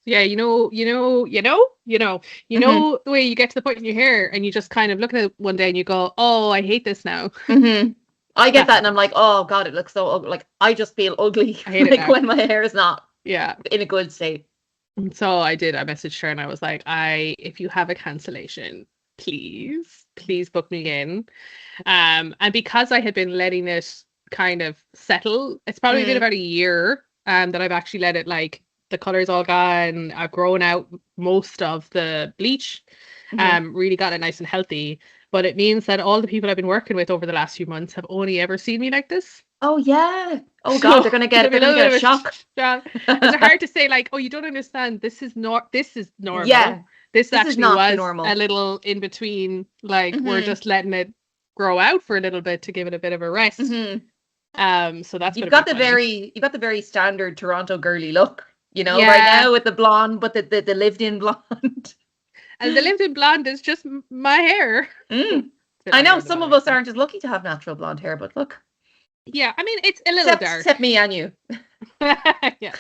Yeah, the way you get to the point in your hair and you just kind of look at it one day and you go, oh, I hate this now. I get that and I'm like, oh God, it looks so ugly. Like I just feel ugly I hate it now. when my hair is not Yeah. in a good state. So I messaged her and I was like, if you have a cancellation, please book me in. And because I had been letting it kind of settle, it's probably been about a year that I've actually let it, like, the color's all gone. I've grown out most of the bleach, really got it nice and healthy. But it means that all the people I've been working with over the last few months have only ever seen me like this. Oh yeah. Oh God, they're gonna get a shock. It's hard to say, like, oh, you don't understand. This is normal. Yeah. This actually was normal. a little in between. Like, we're just letting it grow out for a little bit to give it a bit of a rest. So that's you've got the very standard Toronto girly look, right now with the blonde, but the lived-in blonde. And the lived-in blonde is just my hair. I know some of us aren't as lucky to have natural blonde hair, but look. Yeah, I mean, it's a little dark. Except me and you. Yeah.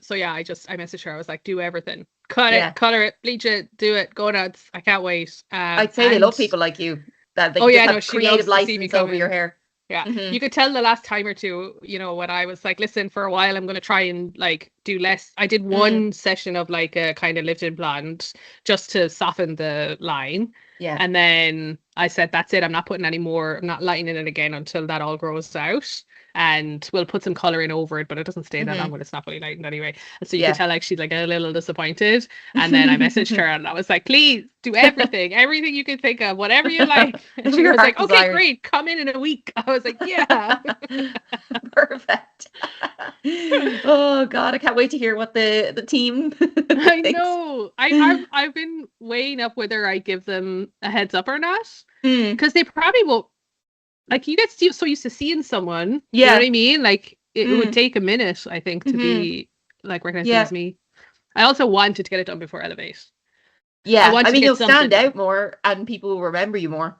So yeah, I messaged her. I was like, do everything. Cut it, color it, bleach it, do it, go nuts. I can't wait. I'd say they love people like you. That they have creative license over your hair. Yeah. You could tell the last time or two, when I was like, listen, for a while I'm gonna try and like do less. I did one session of like a kind of lived-in blonde just to soften the line. Yeah. And then I said, that's it. I'm not putting any more. I'm not lightening it again until that all grows out. And we'll put some color in over it, but it doesn't stay that long when it's not fully lightened anyway. And so you could tell, like, she's like a little disappointed. And then I messaged her and I was like, please do everything you can think of, whatever you like. And she was like, okay, great, come in a week. I was like, yeah. Perfect. Oh God, I can't wait to hear what the team I know. I've been weighing up whether I give them a heads up or not, because they probably won't. Like, you get so used to seeing someone, you know what I mean? Like, it would take a minute, I think, to be like recognized as me. I also wanted to get it done before Elevate. Yeah, I mean, you'll stand out more, and people will remember you more.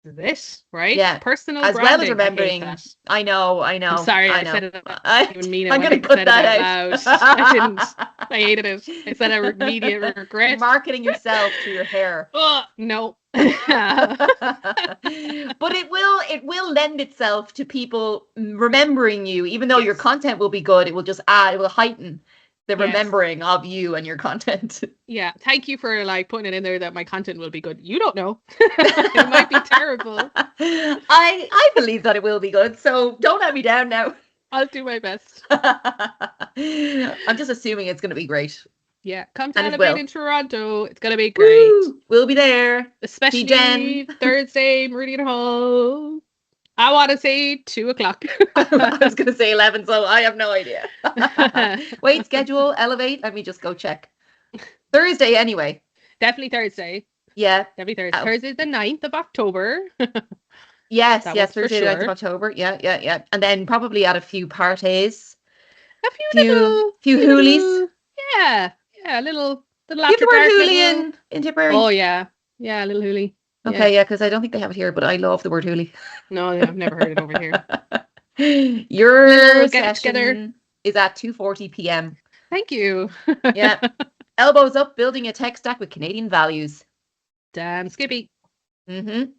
This, right? Yeah, personal as branding, well as remembering. I know. I'm sorry, I said it. I didn't mean it. I'm going to cut that out. I didn't. I hated it. I said immediate regret. Marketing yourself through your hair. Oh no. But it will lend itself to people remembering you, even though your content will be good. It will just it will heighten the remembering of you and your content. Yeah, thank you for like putting it in there that my content will be good. You don't know. It might be terrible. I believe that it will be good, so don't let me down now. I'll do my best. I'm just assuming it's going to be great. Yeah, come to Elevate in Toronto. It's going to be great. Woo! We'll be there. Especially Thursday, Meridian Hall. I want to say 2:00. I was going to say 11, so I have no idea. Wait, schedule, Elevate. Let me just go check. Thursday, anyway. Definitely Thursday. Yeah. Definitely Thursday. Thursday the 9th of October. Yes, Thursday the 9th of October. Yeah. And then probably at a few parties. A few hoolies. Yeah, a little after dark. Hoolian in Tipperary. Oh yeah, a little hoolie. Okay, yeah, because I don't think they have it here, but I love the word hoolie. No, I've never heard it over here. Your session is at 2:40 p.m. Thank you. Yeah. Elbows up, building a tech stack with Canadian values. Damn Skippy. It's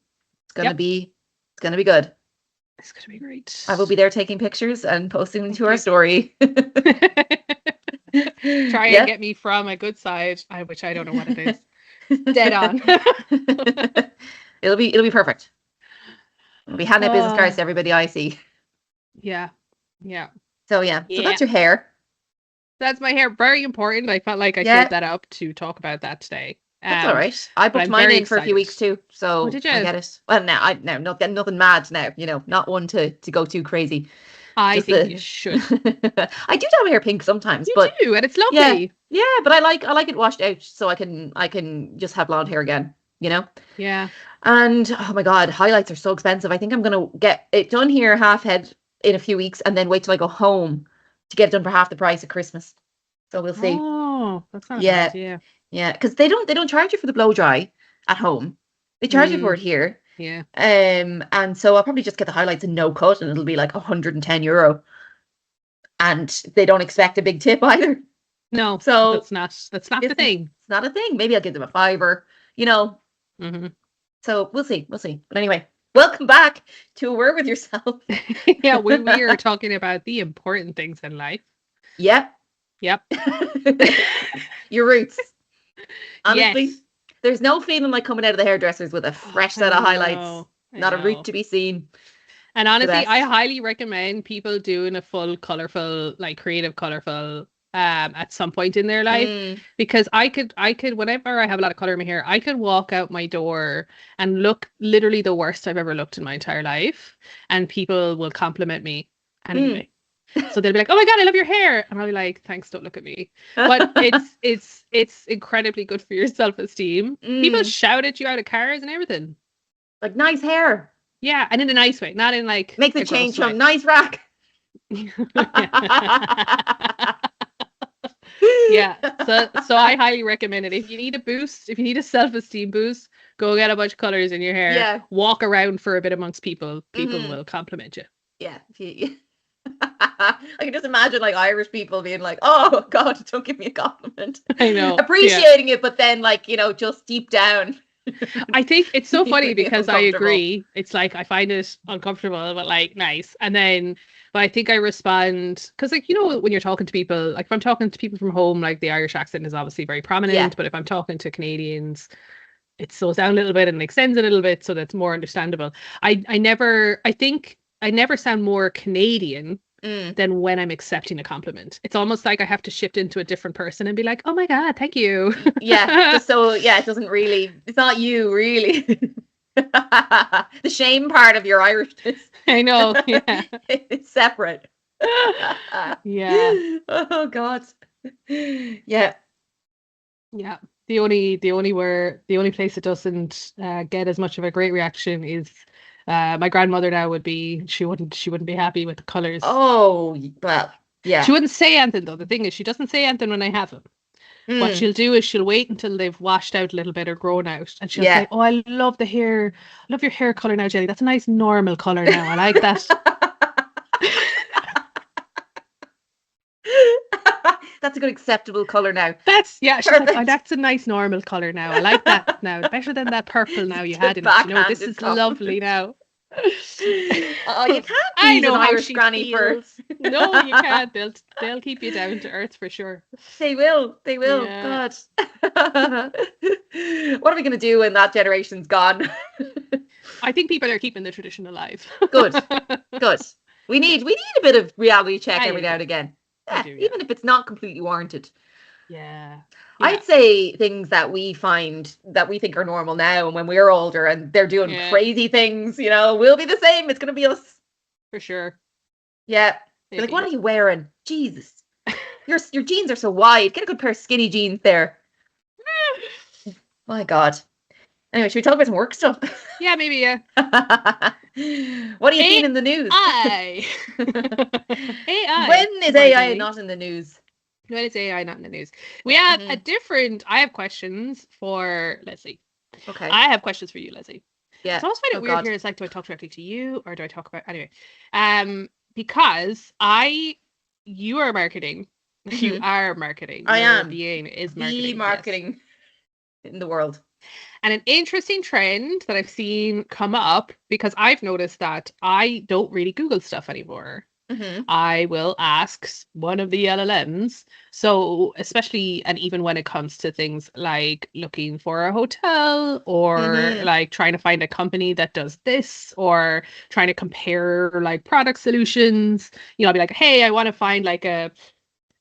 gonna be good. It's gonna be great. I will be there taking pictures and posting them to our story. Try and get me from a good side, which I don't know what it is. Dead on. It'll be perfect. We'll be handing out business cards to everybody I see. Yeah. So that's your hair. That's my hair. Very important. I felt like I saved that up to talk about that today. That's all right. I booked mine in for a few weeks too, so did you? I get it. Well, now not getting nothing mad now. Not one to go too crazy. I think you should. I do dye my hair pink sometimes, you do, and it's lovely. Yeah, but I like it washed out, so I can just have blonde hair again. Yeah. And oh my God, highlights are so expensive. I think I'm gonna get it done here half head in a few weeks, and then wait till I go home to get it done for half the price at Christmas. So we'll see. Oh, that's not a bad idea. Yeah, because they don't charge you for the blow dry at home. They charge you for it here. Yeah. And so I'll probably just get the highlights in no cut, and it'll be like €110. And they don't expect a big tip either. No, So that's not the thing. it's not a thing. Maybe I'll give them a fiver, you know. Hmm. So we'll see. We'll see. But anyway, welcome back to A Word with Yourself. Yeah, we are talking about the important things in life. Yep. Yep. Your roots. Honestly, Yes. there's no feeling like coming out of the hairdressers with a fresh set of highlights. I Not a know. root to be seen. And The honestly, I best. highly recommend people doing a full colorful, like creative colorful at some point in their life, because I could whenever I have a lot of color in my hair, I could walk out my door and look literally the worst I've ever looked in my entire life, and people will compliment me anyway. So they'll be like, "Oh my God, I love your hair," and I'll be like, "Thanks, don't look at me." But it's incredibly good for your self-esteem. People shout at you out of cars and everything. Like, nice hair. Yeah, and in a nice way, not in like Make the a change gross from way. nice rack. Yeah. So I highly recommend it. If you need a boost, if you need a self-esteem boost, go get a bunch of colors in your hair. Yeah. Walk around for a bit amongst people. People will compliment you. Yeah. I can just imagine like Irish people being like, "Oh God, don't give me a compliment." I know. Appreciating it, but then like, just deep down. I think it's so funny Really because I uncomfortable. agree. It's like I find it uncomfortable, but like nice. And then, but I think I respond because, like, when you're talking to people, like if I'm talking to people from home, like the Irish accent is obviously very prominent. Yeah. But if I'm talking to Canadians, it slows down a little bit and extends a little bit so that's more understandable. I think I never sound more Canadian than when I'm accepting a compliment. It's almost like I have to shift into a different person and be like, "Oh my God, thank you." Yeah. Just so it doesn't really. It's not you really. The shame part of your Irishness. I know. Yeah. It's separate. Yeah. Oh God. Yeah. Yeah. The only place it doesn't get as much of a great reaction is my grandmother now would be she wouldn't be happy with the colours. Oh well, yeah. She wouldn't say anything though. The thing is she doesn't say anything when I have them. What she'll do is she'll wait until they've washed out a little bit or grown out, and she'll say, "Oh, I love the hair. I love your hair color now, Jenny. That's a nice normal color now. I like that." That's a good acceptable color now. She's like, "Oh, that's a nice normal color now. I like that now. Better than that purple now you had in it. This is lovely now." Oh, you can't I be know an how Irish she granny feels. for. No, you can't. They'll keep you down to earth for sure. They will. Yeah. God. What are we gonna do when that generation's gone? I think people are keeping the tradition alive. Good. We need a bit of reality check every now and again. Yeah, even if it's not completely warranted. Yeah. I'd say things that we find that we think are normal now, and when we're older and they're doing crazy things, we'll be the same. It's gonna be us. For sure. Yeah. You're like, what are you wearing? Jesus. Your jeans are so wide. Get a good pair of skinny jeans there. My God. Anyway, should we talk about some work stuff? Yeah, maybe, yeah. What are you seeing in the news? AI. When is AI not in the news? When is AI not in the news? We have I have questions for Leslie. Okay. I have questions for you, Leslie. Yeah. So I also find it weird here. It's like, do I talk directly to you or do I talk about anyway? Because you are marketing. You are marketing. I am. Being is marketing. The marketing in the world. And an interesting trend that I've seen come up, because I've noticed that I don't really Google stuff anymore. I will ask one of the LLMs. So especially, and even when it comes to things like looking for a hotel or like trying to find a company that does this or trying to compare like product solutions, I'll be like, hey, I want to find like a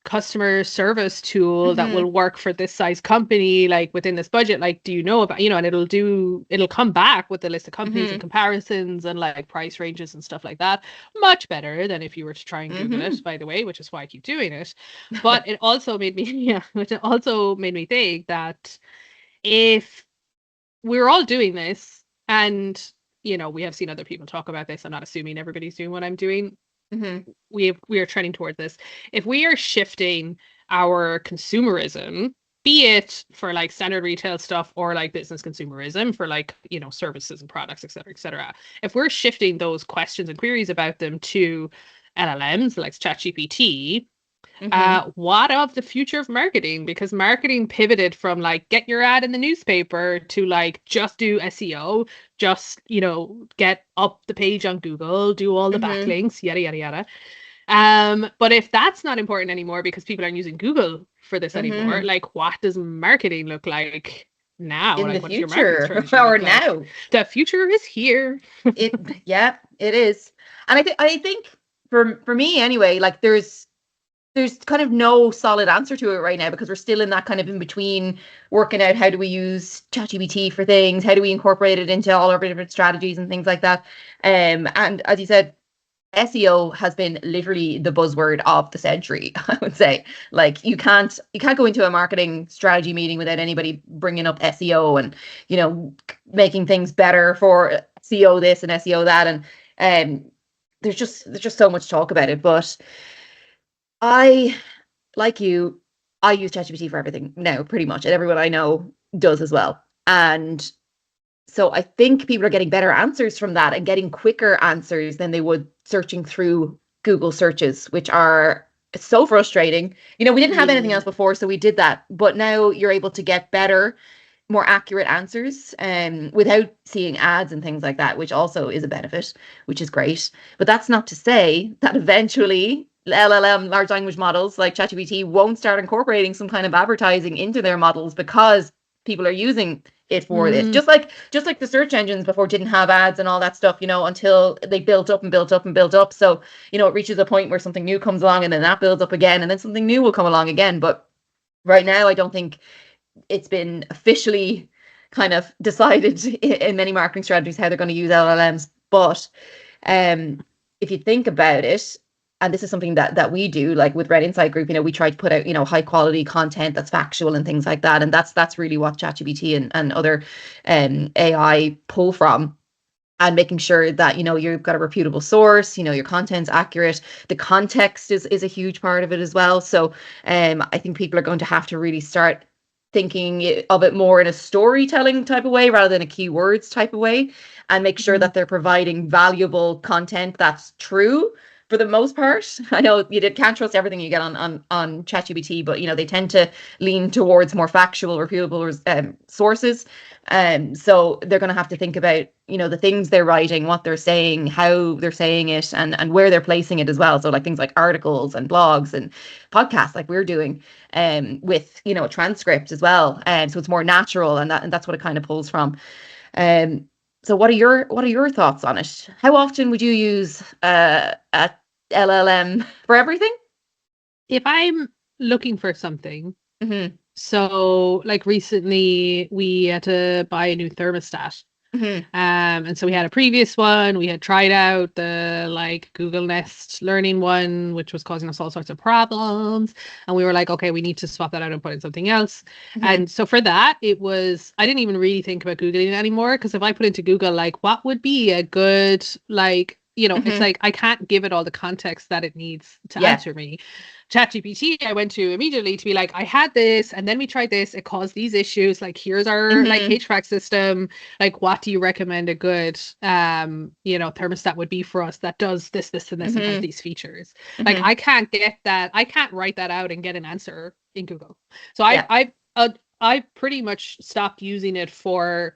customer service tool that will work for this size company, like within this budget. Like, do you know about, and it'll come back with a list of companies and comparisons and like price ranges and stuff like that. Much better than if you were to try and Google it, by the way, which is why I keep doing it. But it also made me, think that if we're all doing this and, we have seen other people talk about this, I'm not assuming everybody's doing what I'm doing. We are trending toward this. If we are shifting our consumerism, be it for like standard retail stuff or like business consumerism for like, services and products, et cetera, if we're shifting those questions and queries about them to LLMs like ChatGPT, What of the future of marketing? Because marketing pivoted from like get your ad in the newspaper to like just do SEO, just, get up the page on Google, do all the backlinks, yada, yada, yada. But if that's not important anymore because people aren't using Google for this anymore, like what does marketing look like now? In the Like what does your marketing future strategy or look like? now? The future is here. It is. And I think for me anyway, like there's kind of no solid answer to it right now because we're still in that kind of in between working out how do we use ChatGPT for things, how do we incorporate it into all our different strategies and things like that. And as you said, SEO has been literally the buzzword of the century, I would say. Like you can't go into a marketing strategy meeting without anybody bringing up SEO and, making things better for SEO this and SEO that. And there's just so much talk about it. But I, like you, I use ChatGPT for everything now, pretty much, and everyone I know does as well. And so I think people are getting better answers from that and getting quicker answers than they would searching through Google searches, which are so frustrating. We didn't have anything else before, so we did that. But now you're able to get better, more accurate answers without seeing ads and things like that, which also is a benefit, which is great. But that's not to say that eventually LLM, large language models like ChatGPT, won't start incorporating some kind of advertising into their models because people are using it for this. Just like the search engines before didn't have ads and all that stuff, until they built up and built up and built up. So, it reaches a point where something new comes along and then that builds up again and then something new will come along again. But right now, I don't think it's been officially kind of decided in many marketing strategies how they're going to use LLMs. But if you think about it, and this is something that we do, like with Red Insight Group, we try to put out, high quality content that's factual and things like that. And that's really what ChatGPT and other AI pull from. And making sure that, you've got a reputable source, your content's accurate. The context is a huge part of it as well. So I think people are going to have to really start thinking of it more in a storytelling type of way rather than a keywords type of way, and make sure that they're providing valuable content that's true for the most part. I know can't trust everything you get on ChatGPT, but they tend to lean towards more factual, reputable sources. So they're going to have to think about the things they're writing, what they're saying, how they're saying it, and where they're placing it as well. So like things like articles and blogs and podcasts, like we're doing, with a transcript as well. So it's more natural, and that's what it kind of pulls from. So what are your thoughts on it? How often would you use a LLM for everything? If I'm looking for something, Mm-hmm. so like recently we had to buy a new thermostat. Mm-hmm. And so we had a previous one. We had tried out the like Google Nest Learning one, which was causing us all sorts of problems. And we were like, okay, we need to swap that out and put in something else. Mm-hmm. And so for that, I didn't even really think about Googling it anymore, because if I put into Google, like, what would be a good, like, it's like I can't give it all the context that it needs to answer me. ChatGPT, I went to immediately to be like, I had this, and then we tried this. It caused these issues. Like, here's our like HVAC system. Like, what do you recommend a good, thermostat would be for us that does this, this, and this, and has these features? Like, I can't get that. I can't write that out and get an answer in Google. So I pretty much stopped using it for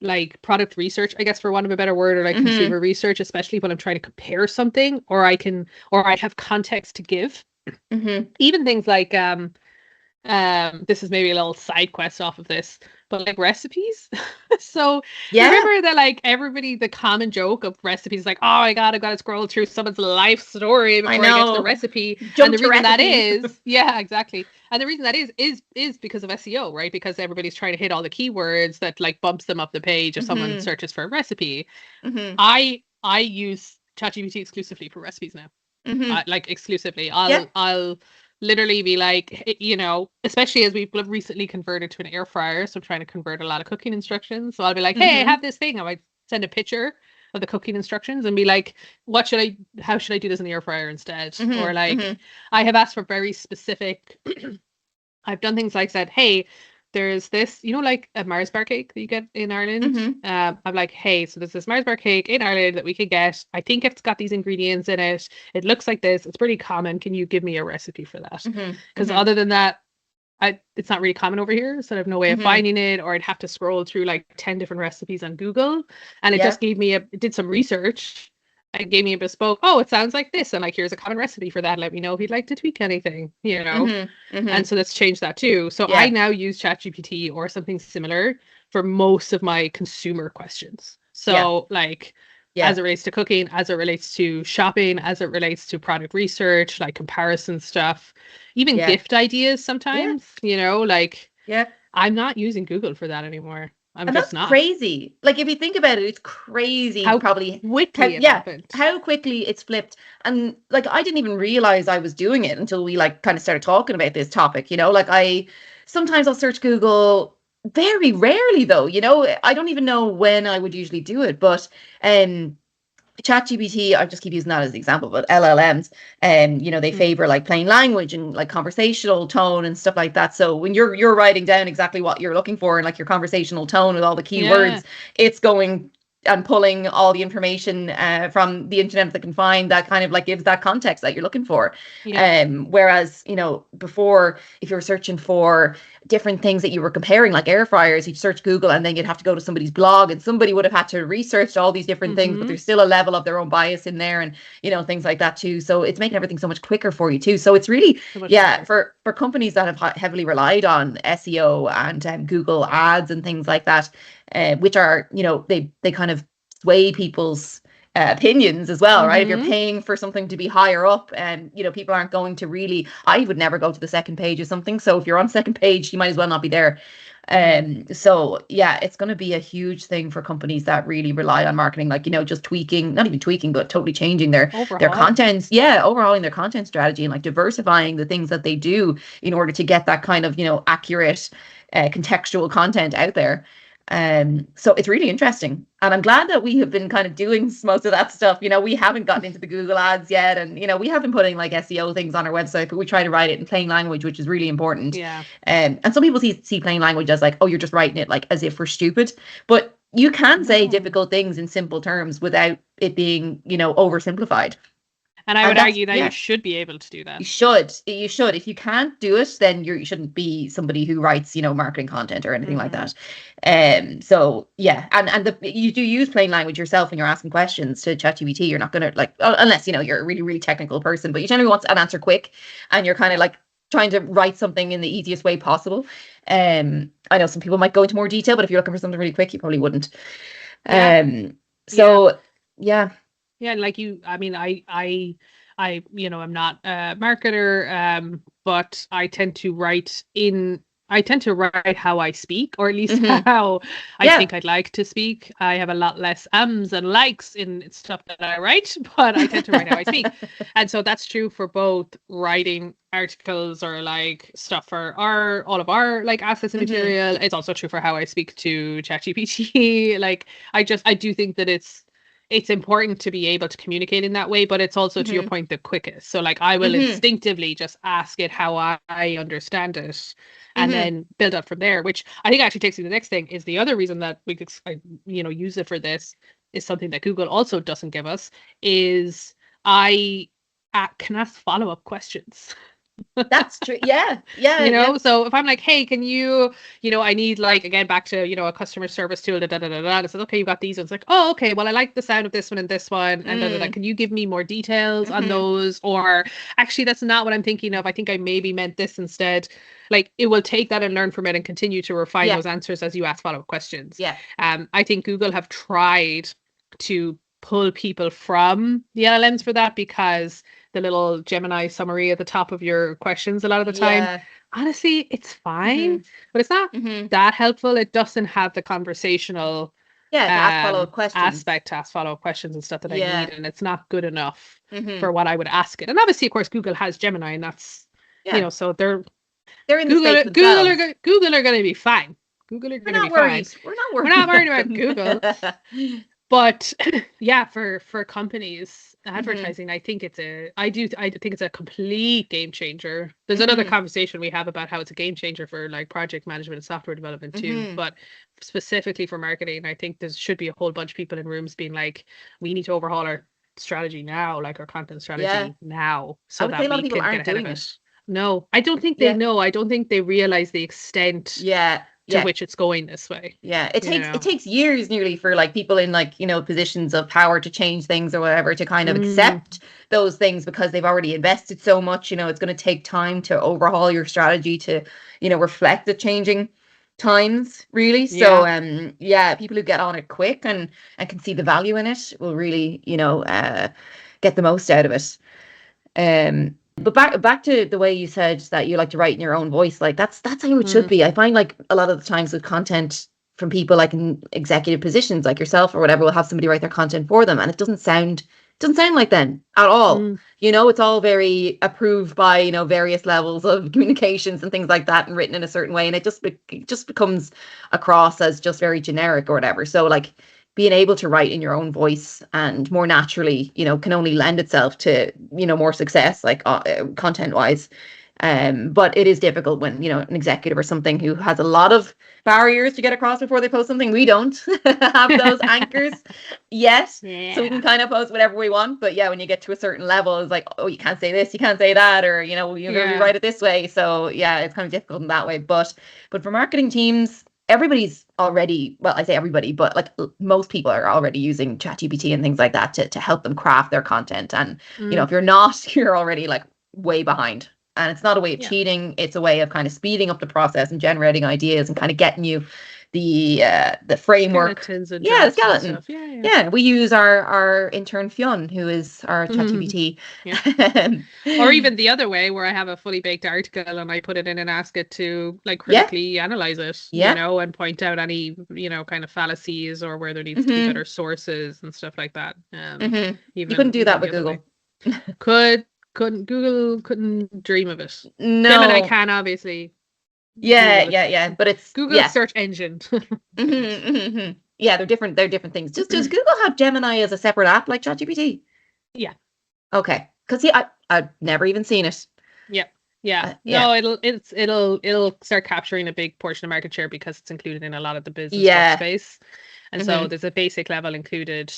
like product research, I guess, for want of a better word, or like consumer research, especially when I'm trying to compare something, or I have context to give. Even things like this is maybe a little side quest off of this, but like recipes. So remember that, like, the common joke of recipes is like, oh my god, I've got to scroll through someone's life story before I get to the recipe. And the reason that is, exactly. And the reason that is because of SEO, right? Because everybody's trying to hit all the keywords that like bumps them up the page if someone searches for a recipe. I use ChatGPT exclusively for recipes now. Like exclusively. I'll literally be like, especially as we've recently converted to an air fryer, so I'm trying to convert a lot of cooking instructions. So I'll be like, hey, I have this thing. I might send a picture of the cooking instructions and be like, how should I do this in the air fryer instead? Or like, I have asked for very specific, I've done things like said, hey, there's this, like a Mars bar cake that you get in Ireland. I'm like, hey, so there's this Mars bar cake in Ireland that we could get. I think it's got these ingredients in it. It looks like this. It's pretty common. Can you give me a recipe for that? Because other than that, it's not really common over here, so I have no way of finding it, or I'd have to scroll through like 10 different recipes on Google, and it just did some research and gave me a bespoke, oh, it sounds like this, and like, here's a common recipe for that. Let me know if you'd like to tweak anything, And so let's change that too. So I now use ChatGPT or something similar for most of my consumer questions. So as it relates to cooking, as it relates to shopping, as it relates to product research, like comparison stuff, even gift ideas sometimes, I'm not using Google for that anymore. I'm and just that's not. Crazy. Like, if you think about it, it's crazy how probably quickly it happened. How quickly it's flipped. And like, I didn't even realize I was doing it until we like kind of started talking about this topic, like sometimes I'll search Google, very rarely though, I don't even know when I would usually do it, but ChatGPT, I just keep using that as an example, but LLMs, they favor like plain language and like conversational tone and stuff like that. So when you're writing down exactly what you're looking for and like your conversational tone with all the keywords, it's going and pulling all the information from the internet that can find that kind of like gives that context that you're looking for. Whereas, before, if you were searching for different things that you were comparing, like air fryers, you'd search Google and then you'd have to go to somebody's blog and somebody would have had to research all these different things, but there's still a level of their own bias in there and, things like that too. So it's making everything so much quicker for you too. So it's really, for companies that have heavily relied on SEO and Google ads and things like that, which are, they kind of sway people's opinions as well, right? If you're paying for something to be higher up and, people aren't going to really, I would never go to the second page of something. So if you're on second page, you might as well not be there. So yeah, it's going to be a huge thing for companies that really rely on marketing, like, just tweaking, not even tweaking, but totally changing their content. Yeah, overhauling their content strategy and like diversifying the things that they do in order to get that kind of, accurate, contextual content out there. So it's really interesting, and I'm glad that we have been kind of doing most of that stuff. We haven't gotten into the Google ads yet, and we have been putting like SEO things on our website, but we try to write it in plain language, which is really important. And some people see plain language as like, oh, you're just writing it like as if we're stupid, but you can say difficult things in simple terms without it being, oversimplified. And I would argue that you should be able to do that. You should. If you can't do it, then you shouldn't be somebody who writes, marketing content or anything like that. So yeah, and you do use plain language yourself when you're asking questions to ChatGPT. You're not gonna like, unless you're a really, really technical person, but you generally want an answer quick, and you're kind of like trying to write something in the easiest way possible. I know some people might go into more detail, but if you're looking for something really quick, you probably wouldn't. So yeah. Yeah, like I'm not a marketer, but I tend to write how I speak, or at least how I think I'd like to speak. I have a lot less ums and likes in stuff that I write, but I tend to write how I speak. And so that's true for both writing articles or like stuff for all of our like assets and material. It's also true for how I speak to ChatGPT. Like, I do think that it's important to be able to communicate in that way, but it's also, to your point, the quickest. So like, I will instinctively just ask it how I understand it, and then build up from there, which I think actually takes me to the next thing. Is the other reason that we could use it for this is something that Google also doesn't give us, is I can ask follow-up questions. That's true. Yeah. So if I'm like, hey, can you, I need, like, again, back to, a customer service tool, and it says, okay, you got these ones. Like, oh, okay, well, I like the sound of this one and this one, and can you give me more details on those? Or actually, that's not what I'm thinking of. I think I maybe meant this instead. Like, it will take that and learn from it and continue to refine those answers as you ask follow-up questions. Yeah. I think Google have tried to pull people from the LLMs for that, because the little Gemini summary at the top of your questions a lot of the time, honestly, it's fine, but it's not that helpful. It doesn't have the conversational ask follow-up questions aspect to ask follow-up questions and stuff that I need, and it's not good enough for what I would ask it. And obviously, of course, Google has Gemini, and that's so they're in the space Google are going to be fine. Google are going to be fine. We're not worried about Google. But yeah, for companies advertising, I think it's I think it's a complete game changer. There's another conversation we have about how it's a game changer for like project management and software development too, but specifically for marketing, I think there should be a whole bunch of people in rooms being like, we need to overhaul our strategy now, like our content Yeah. strategy now, I so would say a that lot we of people can get aren't ahead of doing it. it. No, I don't think they Yeah. know. I don't think they realize the extent Yeah. to Yeah. which it's going this way. Yeah, You it know. takes years nearly for like people in like, you know, positions of power to change things or whatever to kind of Mm, accept those things because they've already invested so much. You know, it's going to take time to overhaul your strategy to, you know, reflect the changing times, really. So yeah. yeah, people who get on it quick and can see the value in it will really, you know, get the most out of it. But back to the way you said that you like to write in your own voice, like that's how it should Mm, be. I find like a lot of the times with content from people like in executive positions like yourself or whatever will have somebody write their content for them and it doesn't sound like them at all. mm, You know, it's all very approved by, you know, various levels of communications and things like that and written in a certain way and it just becomes across as just very generic or whatever. So like being able to write in your own voice and more naturally, you know, can only lend itself to, you know, more success, like content wise. But it is difficult when, you know, an executive or something who has a lot of barriers to get across before they post something. We don't have those anchors yet. So we can yeah. kind of post whatever we want. But yeah, when you get to a certain level, it's like, oh, you can't say this, you can't say that, or, you know, you're going to Yeah. rewrite it this way. So yeah, it's kind of difficult in that way. But for marketing teams, everybody's already, well, I say everybody, but like most people are already using ChatGPT and things like that to help them craft their content. And, you know, Mm, if you're not, you're already like way behind. And it's not a way of yeah. cheating. It's a way of kind of speeding up the process and generating ideas and kind of getting you the framework. Skeletons and Yeah, the drafts and skeleton. stuff. Yeah, yeah. Yeah, we use our intern Fionn, who is our Mhm. ChatGPT. Yeah. Or even the other way where I have a fully baked article and I put it in and ask it to like Yeah, critically analyze it, you yeah. know, and point out any, you know, kind of fallacies or where there needs to be hmm better sources and stuff like that. You couldn't do Even that the with other way. Google. Couldn't Google couldn't dream of it. Gemini No. can obviously. Yeah, Google yeah, is yeah. But it's Google yeah. search engine. Yeah, they're different. They're different things. Does Google have Gemini as a separate app like ChatGPT? Yeah. Okay, because see, I've never even seen it. Yeah. Yeah. Yeah, No, it'll start capturing a big portion of market share because it's included in a lot of the business yeah. workspace. And so hmm there's a basic level included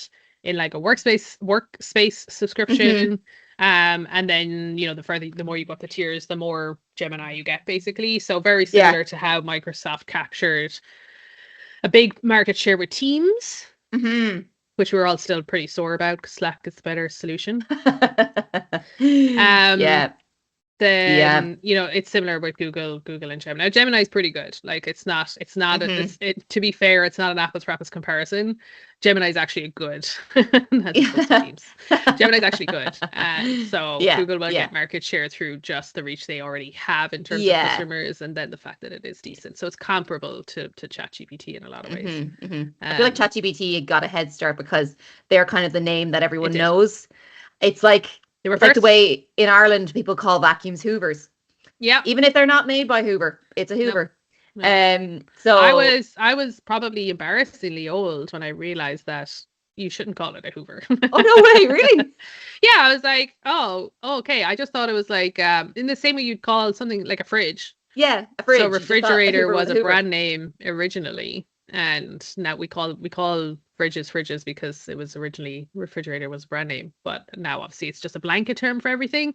in like a workspace hmm subscription. And then, you know, the more you go up the tiers, the more Gemini you get basically. So very Yeah. similar to how Microsoft captured a big market share with Teams, hmm which we're all still pretty sore about because Slack is the better solution. Um, Yeah, yeah. then you know it's similar with Google and Gemini. Now Gemini is pretty good. Like it's not hmm to be fair, it's not an apples for apples comparison. Gemini is actually good as opposed to Teams. Gemini is actually good. So Yeah, Google will yeah, get market share through just the reach they already have in terms of yeah. customers, and then the fact that it is decent. So it's comparable to ChatGPT in a lot of ways. I feel like Um, ChatGPT got a head start because they're kind of the name that it everyone did. knows. It's like They were it's like the first. way in Ireland people call vacuums Hoovers, Yeah. even if they're not made by Hoover. It's a No. Hoover. No. So I was probably embarrassingly old when I realized that you shouldn't call it a Hoover. oh no way, really? Yeah, I was like, oh, okay. I just thought it was like in the same way you'd call something like a fridge. Yeah, a So fridge. You just thought a refrigerator Hoover was was a a Hoover. brand name originally, and now we call fridges because it was originally refrigerator was a brand name, but now obviously it's just a blanket term for everything,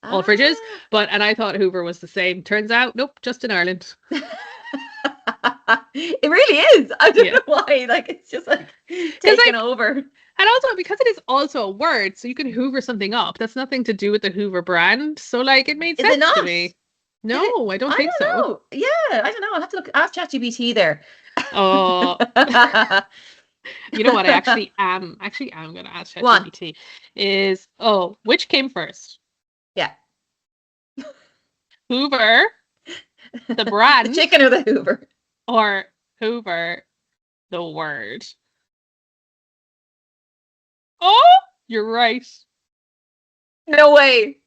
all fridges. Ah. But and I thought Hoover was the same. Turns out, nope, just in Ireland. It really is. I don't Yeah, know why. Like it's just like because taken like over. and also because it is also a word, so you can Hoover something up. That's nothing to do with the Hoover brand. So like it made Is it sense to not? me. Did it? No, I don't I think don't so. know. Yeah, I don't know. I'll have to look. Ask ChatGPT there. Oh, you know what? Actually am gonna ask Go on. ChatGPT is which came first? Yeah. Hoover, the The brand, chicken or the Hoover? or Hoover, the word? Oh, you're right. No way.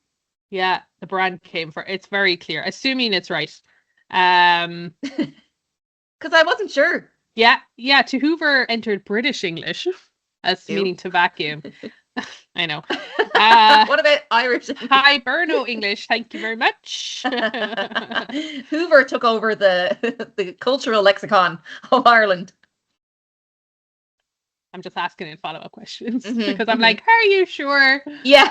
Yeah, the brand came first. It's very clear. Assuming it's right. Um, Because I wasn't sure. yeah, yeah. To Hoover entered British English. as meaning to vacuum. I know. What about Irish? Hiberno English, thank you very much. Hoover took over the cultural lexicon of Ireland. I'm just asking it follow-up questions because I'm like, are you sure? Yeah.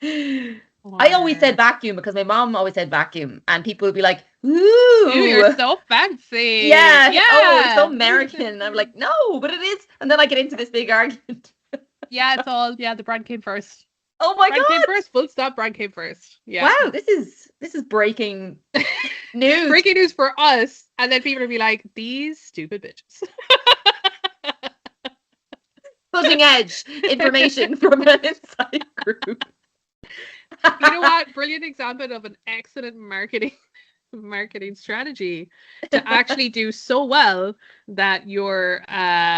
I always said vacuum because my mom always said vacuum, and people would be like, "Ooh, you're so fancy." Yeah. Yeah. Oh, you're so American. I'm like, no, but it is. And then I get into this big argument. Yeah, it's all the brand came first. Oh my brand God. came first, full stop, brand came first. Yeah. Wow, this is breaking news. Breaking news for us, and then people will be like, these stupid bitches. Cutting edge information from an inside group. You know what? Brilliant example of an excellent marketing strategy to actually do so well that your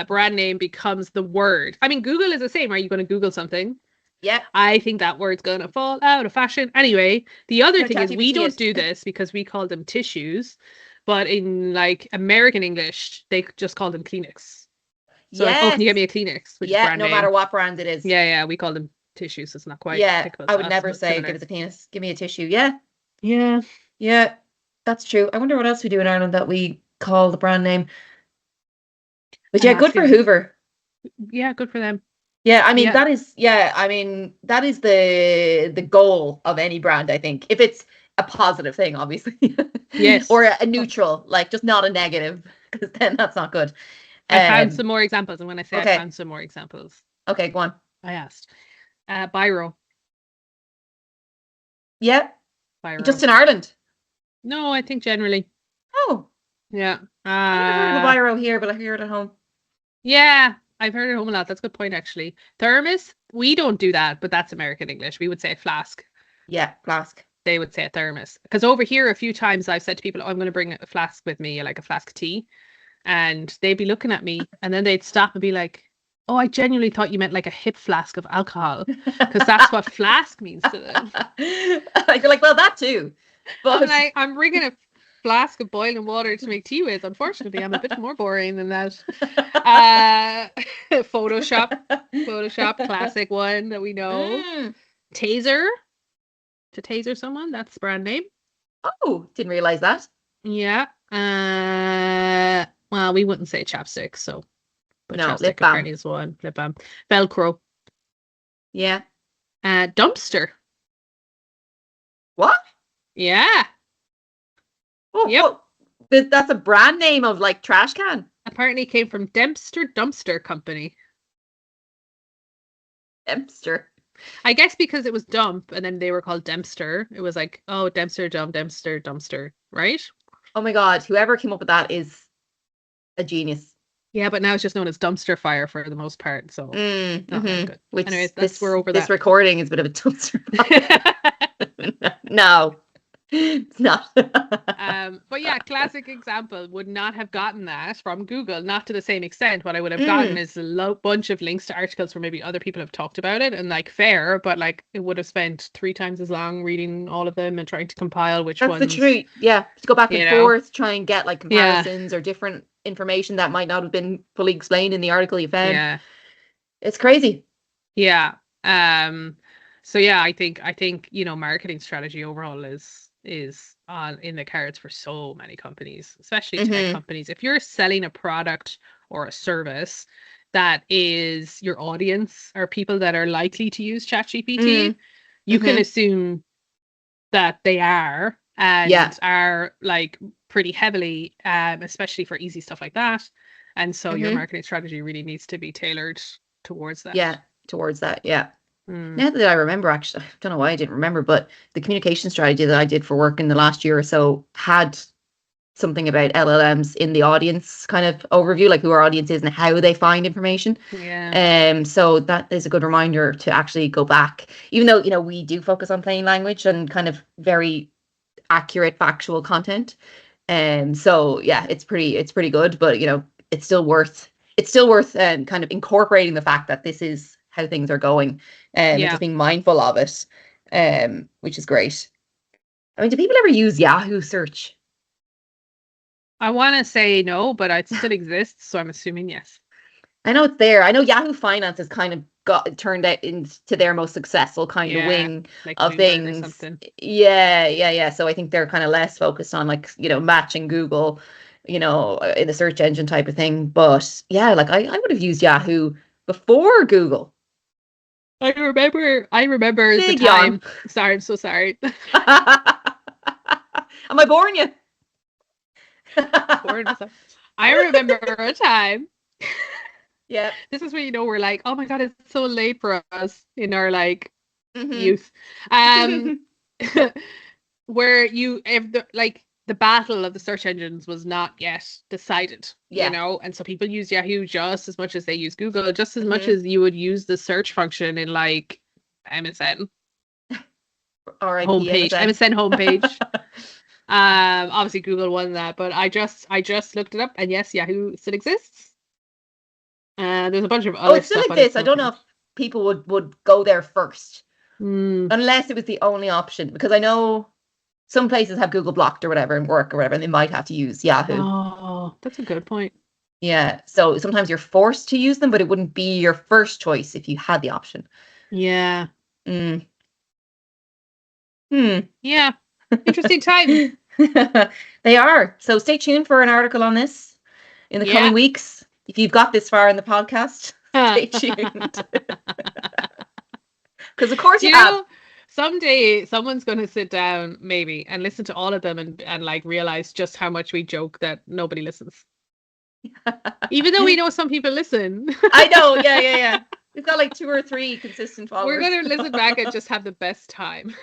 brand name becomes the word. I mean, Google is the same. Are you going to Google something? Yeah. I think that word's going to fall out of fashion. Anyway, the other thing is we don't ChatGPT-ed. do this because we call them tissues, but in like American English, they just call them Kleenex. So like, oh, can you get me a Kleenex? Which is brand no name. matter what brand it is. Yeah, we call them tissues. It's not quite. Yeah, I would never say give us a penis, give me a tissue. Yeah, that's true. I wonder what else we do in Ireland that we call the brand name. But yeah, good for Hoover. Yeah, good for them. Yeah, I mean that is that is the goal of any brand, I think. If it's a positive thing, obviously. Yes. Or a neutral, like just not a negative, because then that's not good. I found some more examples, and when I say okay. I found some more examples. Okay, go on. I asked. Biro. Yeah. Biro. Just in Ireland? No, I think generally. Oh. Yeah. I never heard of a biro here, but I hear it at home. Yeah, I've heard it at home a lot. That's a good point, actually. Thermos, we don't do that, but that's American English. We would say a flask. Yeah, flask. They would say a thermos. Because over here, a few times I've said to people, oh, I'm going to bring a flask with me, like a flask of tea. And they'd be looking at me, and then they'd stop and be like, oh, I genuinely thought you meant like a hip flask of alcohol, because that's what flask means to them. You're like, well, that too. But I'm like, I'm bringing a flask of boiling water to make tea with. Unfortunately, I'm a bit more boring than that. Photoshop, classic one that we know. Taser, to taser someone, that's the brand name. Oh, didn't realize that. Yeah. Well, we wouldn't say chapstick, so. But no, chapstick lip balm. apparently is one. Lip balm. Velcro. Yeah. Dumpster. What? Yeah. Oh, yep. That's a brand name of like trash can. Apparently came from Dempster Dumpster Company. Dempster. I guess because it was dump and then they were called Dempster. It was like, oh, Dempster, dump, Dempster, dumpster, right? Oh my God. Whoever came up with that is a genius. Yeah, but now it's just known as dumpster fire for the most part. So, good. Which anyways, we're over this recording is a bit of a dumpster fire. No. It's not. But yeah, classic example. Would not have gotten that from Google, not to the same extent. What I would have gotten is a bunch of links to articles where maybe other people have talked about it, and like fair, but like it would have spent 3 times as long reading all of them and trying to compile which ones. That's the truth. Yeah, to go back and forth, try and get like comparisons or different information that might not have been fully explained in the article you found. Yeah, it's crazy. Yeah. So yeah, I think marketing strategy overall is in the cards for so many companies, especially tech companies. If you're selling a product or a service that is your audience or people that are likely to use ChatGPT, you can assume that they are and are like pretty heavily, especially for easy stuff like that. And so your marketing strategy really needs to be tailored towards that. Yeah, towards that. Yeah. Now that I remember, actually, I don't know why I didn't remember, but the communication strategy that I did for work in the last year or so had something about LLMs in the audience kind of overview, like who our audience is and how they find information. Yeah. So that is a good reminder to actually go back, even though, we do focus on plain language and kind of very accurate, factual content. So yeah, it's pretty good, but it's still worth kind of incorporating the fact that this is how things are going and just being mindful of it, which is great. I mean, do people ever use Yahoo search? I want to say no, but it still exists, so I'm assuming yes. I know it's there. I know Yahoo Finance has kind of turned out into their most successful kind of Yeah, wing like of Bloomberg or things. something. Yeah. So I think they're kind of less focused on like, matching Google, in the search engine type of thing. But yeah, like I would have used Yahoo before Google. I remember the Big yawn. time. Sorry, I'm so sorry. Am I boring you? Bored myself. I remember a time. Yeah. This is where we're like, oh my god, it's so late for us in our like Hmm. youth. Where if the battle of the search engines was not yet decided, Yeah. and so people use Yahoo just as much as they use Google, just as much Hmm. as you would use the search function in like MSN R.I.P. homepage, MSN. MSN homepage. Obviously Google won that, but I just looked it up, and yes, Yahoo still exists. There's a bunch of Oh, other it still stuff on it. exists. I don't know if people would go there first, Mm. unless it was the only option. Because I know some places have Google blocked or whatever in work or whatever, and they might have to use Yahoo. Oh, that's a good point. Yeah. So sometimes you're forced to use them, but it wouldn't be your first choice if you had the option. Yeah. Mm. Hmm. Yeah. Interesting times. They are. So stay tuned for an article on this in the Yeah. coming weeks. If you've got this far in the podcast, stay tuned. Because of course you have. Someday someone's going to sit down maybe and listen to all of them and like realize just how much we joke that nobody listens. Even though we know some people listen. I know. Yeah. We've got like 2 or 3 consistent We're followers. going to listen back and just have the best time.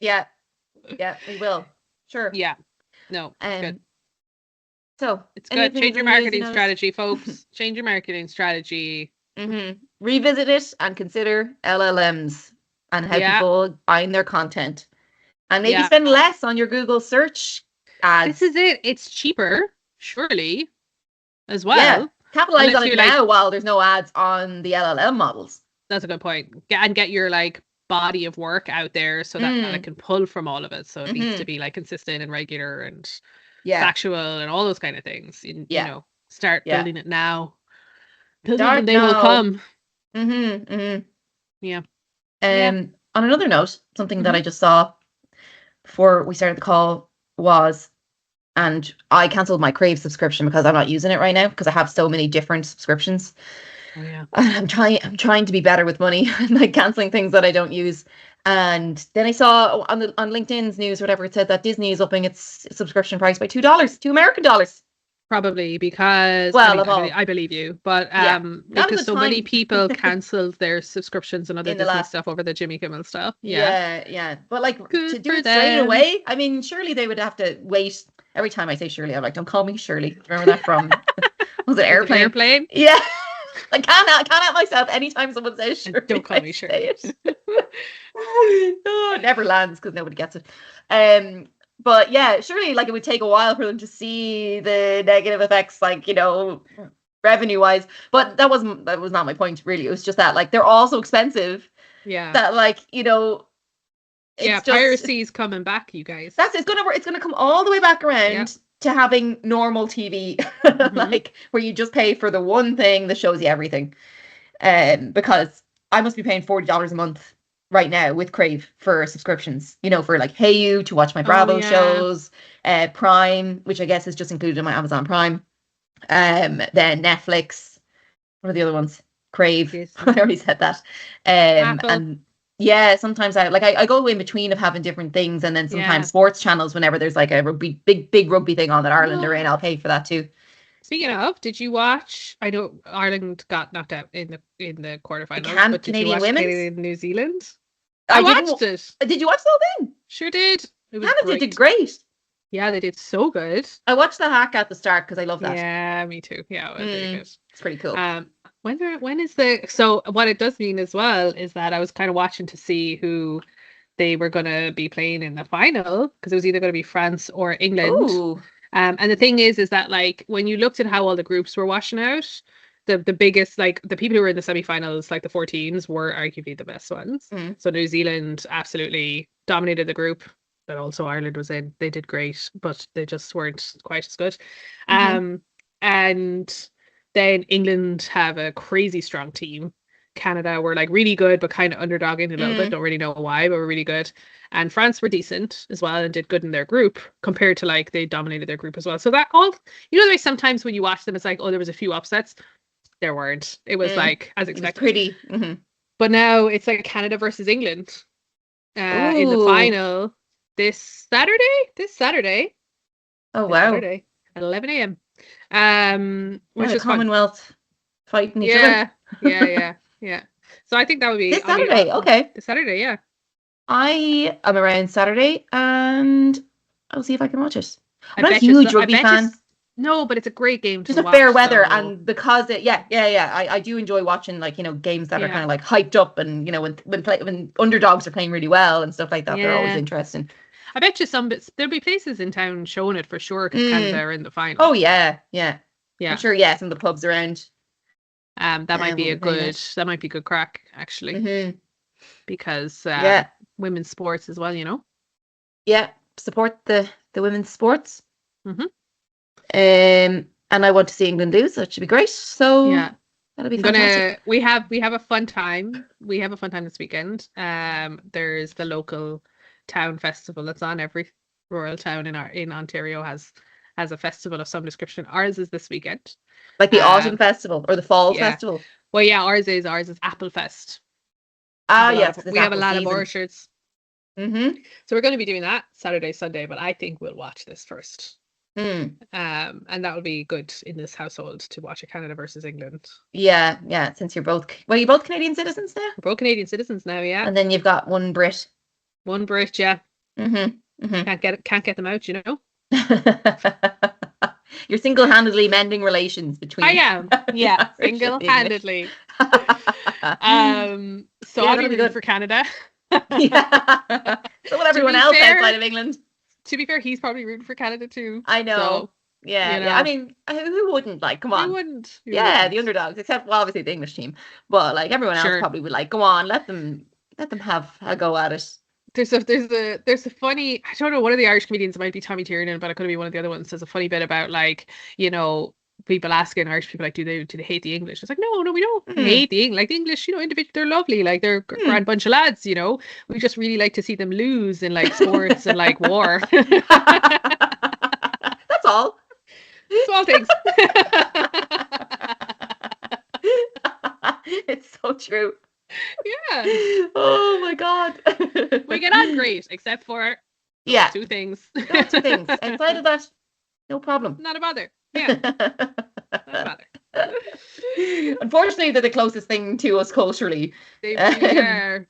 Yeah, we will. Sure. Yeah. No, it's good. So It's any good. Change your marketing news, strategy, folks. Change your marketing strategy. Revisit it and consider LLMs and how Yeah. people find their content. And maybe Yeah. spend less on your Google search ads. This is it. It's cheaper, surely, as Yeah. well. Capitalize Unless on it you're like, now while there's no ads on the LLM models. that's a good point. Get your like body of work out there so that it can pull from all of it. So it needs to be like consistent and regular and factual and all those kind of things. You know, start building it now. Build it and they will come. Yeah. On another note, something that I just saw before we started the call was, and I cancelled my Crave subscription because I'm not using it right now because I have so many different subscriptions. Oh yeah. I'm trying to be better with money and like cancelling things that I don't use. And then I saw on LinkedIn's news, whatever, it said that Disney is upping its subscription price by $2, $2 American. Probably because I believe you, but because so many people cancelled their subscriptions and other Disney stuff over the Jimmy Kimmel stuff. Yeah. But like Good to do it straight away, I mean, surely they would have to wait. Every time I say Shirley, I'm like, don't call me Shirley. Remember that from was it Airplane? Airplane? Yeah. I can't out myself anytime someone says Shirley. Don't call me Shirley. Oh, it never lands because nobody gets it. But yeah, surely like it would take a while for them to see the negative effects, like, revenue wise. But that was not my point really. It was just that like they're all so expensive. Yeah. That like, piracy's coming back, you guys. It's gonna come all the way back around to having normal TV, like where you just pay for the one thing that shows you everything. Because I must be paying $40 a month right now with Crave for subscriptions, for like Hey You to watch my Bravo shows, Prime, which I guess is just included in my Amazon Prime, then Netflix. What are the other ones? Crave. I already said that. And yeah, sometimes I go in between of having different things, and then sometimes sports channels whenever there's like a big rugby thing on that Ireland are in, I'll pay for that too. Speaking of, did you watch? I know Ireland got knocked out in the quarterfinals, but did Canadian you watch women's? Canadian New Zealand? I watched it. Did you watch the whole thing? Sure did. It was Canada did great. Yeah, they did so good. I watched the hack at the start because I love that. Yeah, me too. Yeah, it was really good. It's pretty cool. When is so what it does mean as well is that I was kind of watching to see who they were going to be playing in the final, because it was either going to be France or England. Ooh. And the thing is that like when you looked at how all the groups were washing out, the biggest, like the people who were in the semi-finals, like the 14s, were arguably the best ones. So New Zealand absolutely dominated the group, but also Ireland was in. They did great, but they just weren't quite as good. And Then England have a crazy strong team. Canada were like really good, but kind of underdogging a little bit. Don't really know why, but were really good. And France were decent as well and did good in their group compared to like they dominated their group as well. So that all, you know, the way sometimes when you watch them, it's like, oh, there was a few upsets. There weren't. It was like as expected. It was pretty. Mm-hmm. But now it's like Canada versus England in the final this Saturday. Oh, wow. Saturday at 11 a.m. Which is Commonwealth fighting each other. Yeah. So I think that would be this Saturday. Okay. This Saturday, yeah. I am around Saturday and I'll see if I can watch it. I'm not a bet huge rugby fan. No, but it's a great game to Just watch. a fair weather, and because it, I do enjoy watching, like, you know, games that are kind of like hyped up, and you know, when underdogs are playing really well and stuff like that, they're always interesting. I bet you there'll be places in town showing it for sure because Canada are in the final. Oh yeah. I'm sure. Yeah, some of the pubs around. That might be good crack actually, because women's sports as well, you know. Yeah, support the women's sports. And I want to see England lose, so it should be great. So yeah, that'll be fantastic. We have a fun time. We have a fun time this weekend. There's the local town festival that's on. Every rural town in Ontario has a festival of some description. Ours is this weekend. Like the autumn festival or the fall festival. Well, yeah, ours is Apple Fest. Yes, we have a lot of orchards. So we're going to be doing that Saturday, Sunday, but I think we'll watch this first. And that will be good in this household to watch a Canada versus England. Yeah. Since you're both Canadian citizens now. We're both Canadian citizens now, yeah. And then you've got one Brit. One Brit, yeah. Can't get them out, you know. You're single-handedly mending relations between. I am, yeah, single-handedly. So I'll be rooting for Canada. Yeah. So will everyone else outside of England. To be fair, he's probably rooting for Canada too. I know. So, yeah. I mean, who wouldn't? Like, come on. Who wouldn't? The underdogs, except obviously the English team. But like everyone else probably would like, go on, let them have a go at it. There's a funny, I don't know, one of the Irish comedians, it might be Tommy Tiernan, but it could be one of the other ones, says a funny bit about, like, you know, people asking Irish people, like, do they hate the English? It's like, no, we don't hate the English. Like, the English, you know, individual, they're lovely. Like, they're a grand bunch of lads, you know. We just really like to see them lose in, like, sports and, like, war. That's all. Small things. It's so true. Yeah. Oh my God. We get on great, except for two things. Outside of that, no problem. Not a bother. Yeah. Not a bother. Unfortunately, they're the closest thing to us culturally. They really are.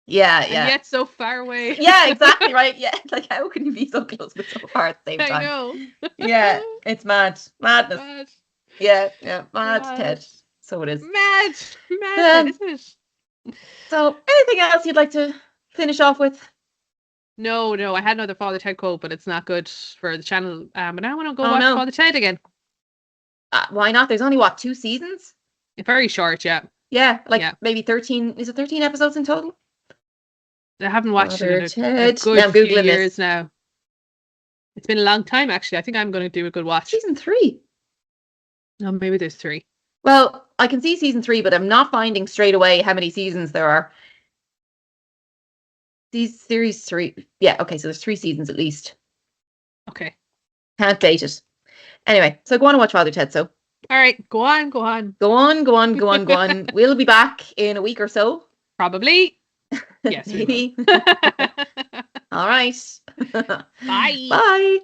Yeah. And yet so far away. Yeah, exactly right. Yeah, like how can you be so close but so far at the same time? I know. Yeah, it's madness. Mad. Yeah, mad. Ted. So it is. Mad, isn't it? So, anything else you'd like to finish off with? No, I had another Father Ted quote, but it's not good for the channel. But now I want to go watch Father Ted again. Why not? There's only 2 seasons? Very short, yeah. Yeah, maybe 13. Is it 13 episodes in total? I haven't watched it in a good few years now. It's been a long time, actually. I think I'm going to do a good watch. Season 3. Oh, maybe there's 3. Well, I can see season 3, but I'm not finding straight away how many seasons there are. These series 3. Yeah, okay, so there's 3 seasons at least. Okay. Can't date it. Anyway, so go on and watch Father Ted, so. All right, go on. Go on. We'll be back in a week or so. Probably. Yes, maybe. All right. Bye. Bye.